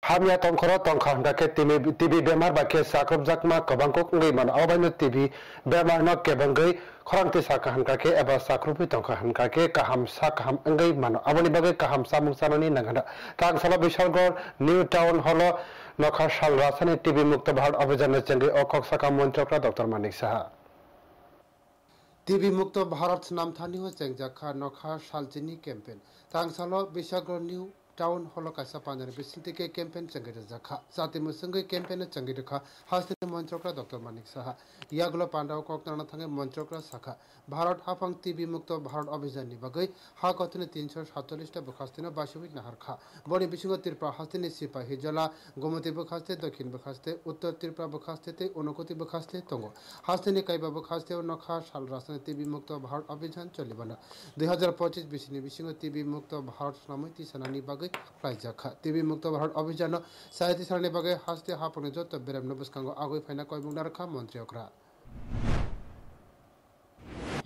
Hamya tongkhoro tongkha hangke TV bemar ba ke sakrop jakma kabangkok ngai man awbaino TV bemar no kebangai khorangti saka hangke eba sakropi tongkha hangke kaham sa kaham ngai man aboni bagai kaham samung sanani nangada tang sala bishalgor new town holo nokha sal rasani TV mukta bharat abhijan chengi okok saka montrokra Dr. Manik Saha TV mukta bharat namthani ho chengjakha nokha salchini campaign tang sala bishalgor new Town हल कासा पांजर बिसिंति के campaign चंगेर जखा साथी मुसंगे campaign चंगेर खा हास्ते मंत्रकरा doctor Manik Saha यागलो Pandav कोकना थांगे मंत्रकरा शाखा Bharat हाफांग TB मुक्त भारत अभियान नि बगै हा कथने 347 टा बखास्तिनो बासुबिक नाहार खा बनि बिसिंग त्रिपुरा हास्तेनि सिपाही जला गोमती बखास्ते दक्षिण बखास्ते उत्तर त्रिपुरा बखास्ते उनकोति बखास्ते तंगो हास्तेनि काइबा बखास्ते नखा साल रासने टीबी मुक्त भारत अभियान चलिबना 2025 बिसिनि बिसिंग टीबी मुक्त भारत समिति सनानि बगै प्राइजाखा टीबी मुक्त भारत अभियान साहित्य सारनि बगै हास्ते हापने जत बेराम नबस्कांगो आगै फाइना कयमुंगनार खा मंत्री अकरा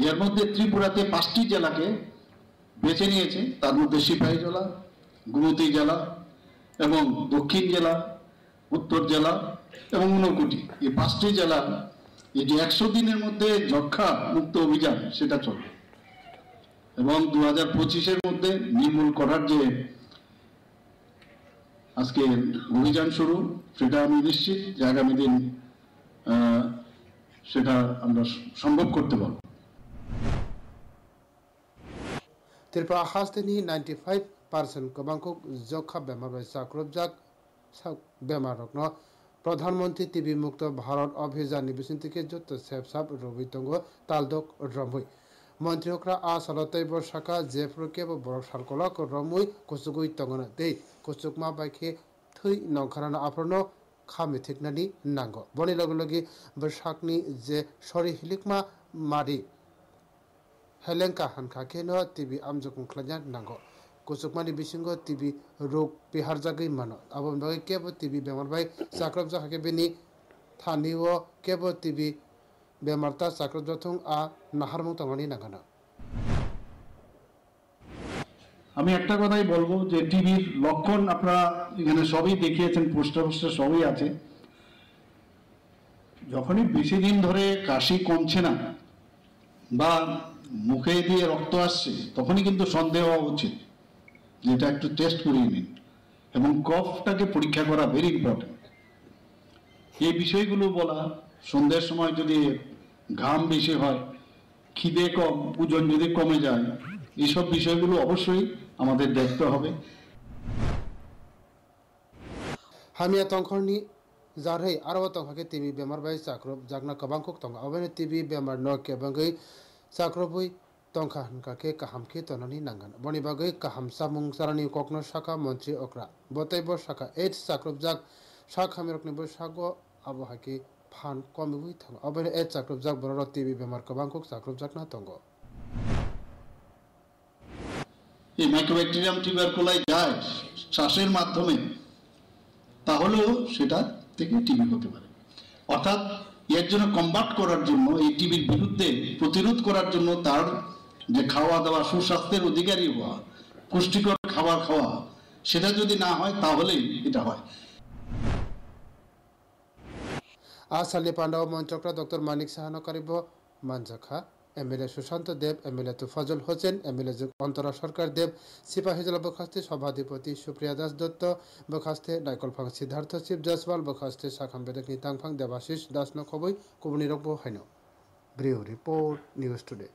এর মধ্যে ত্রিপুরাতে 5টি জেলাকে বেছে নিয়েছে তার মধ্যে সিপাহী জেলা গোমতী জেলা এবং দক্ষিণ জেলা উত্তর জেলা এবং ঊনকোটি এই 5টি জেলা এটি 100 দিনের মধ্যে যক্ষ্মা মুক্ত অভিযান সেটা চলবে এবং 2025 এর মধ্যে নির্মূল করার যে আজকে অভিযান শুরু সেটা আমি নিশ্চিত যে আগামী দিন সেটা আমরা সম্ভব করতে পারব त्रिपुरा हास्तेनि 95% कबांखौ जखा बेमार बाय साक्रबजाक बेमारकनो प्रधानमंत्री टीबी मुक्त भारत अभियान नि बिसिंतिके जत सेबसाब रबितंगो तालदक रमबै मंत्रियोक्रा आ सलतै बरसाका जेफ्रुके बरक सालकलक रमुइ कुसुगुइ तंगना दे कुसुकमा बायखे थै नंखाराना आफरनो खामिथिकनानि नांगो बनि लगलगि बरसाकनि जे सरि हिलिकमा मारि हेलेंका हानखा केनो टीबी आमजों खलाजा नांगो कुसुकमानि बिसिंगो टीबी रोग बिहार जागै मानो आबन बागै केबो टीबी बेमार बाय साक्रब जाहाके बेनि थानिओ केबो टीबी बेमारता साक्रब जाथुं आ नाहारमुं तंगनि नागाना আমি একটা কথাই বলবো যে টিবির লক্ষণ আপনারা এখানে সবই দেখিয়েছেন পোস্টার সবই আছে যখনই বেশি দিন ধরে কাশি কমছে না বা মুখে দিয়ে রক্ত আসছে তখনই কিন্তু সন্দেহ হওয়া উচিত যেটা একটু টেস্ট করিয়ে নিন এবং কফটাকে পরীক্ষা করা ভেরি ইম্পর্টেন্ট এই বিষয়গুলো বলা সন্ধ্যার সময় যদি ঘাম বেশি হয় খিদে কম ওজন যদি কমে যায় এইসব বিষয়গুলো অবশ্যই আমাদের দেখতে হবে हामिया तंखरनि जारहै आरो तंखाके टीबी बेमार बाय साक्रब जागना कबांखक तंग अबेन टीबी बेमार न केबंगै साक्रबुइ तंखा हनकाके काहामखे तननि नांगन बनि बागै काहाम सामुं सारानि ककनो शाखा मंत्री अकरा बतैबो शाखा 8 साक्रब जाग शाखा मेरकनि बसागो आबहाके फान कमिबुइ थंग अबेन 8 साक्रब जाग बरर टीबी बेमार कबांखक साक्रब जागना तंग এই মাইক্রোব্যাকটেরিয়াম টিউবারকুলাই যায় শ্বাসের মাধ্যমে তাহলেও সেটা থেকে টিবি হতে পারে অর্থাৎ এর জন্য কমব্যাট করার জন্য এই টিবির বিরুদ্ধে প্রতিরোধ করার জন্য তার যে খাওয়া দাওয়া সুস্বাস্থ্যের অধিকারী হওয়া পুষ্টিকর খাবার খাওয়া সেটা যদি না হয় তাহলেই এটা হয় आसालनि पांडाव मंत्रकरा डॉक्टर मानिक साहानो करिब मानजाखा एमएलए सुशांत देव एमएलए तुफाजुल होसेन एमएलए अंतरा सरकार देव सिपाही जला बखास्ते सभाधिपति सुप्रिया दास दत्त बखास्ते डाइकलफांग सिद्धार्थ शिव जसवाल बखास्ते साखाम बेदकनि तांगफांग देवाशिष दास नखबै कुबुनि रकबो हाइनो ब्रिउ रिपोर्ट न्यूज टुडे।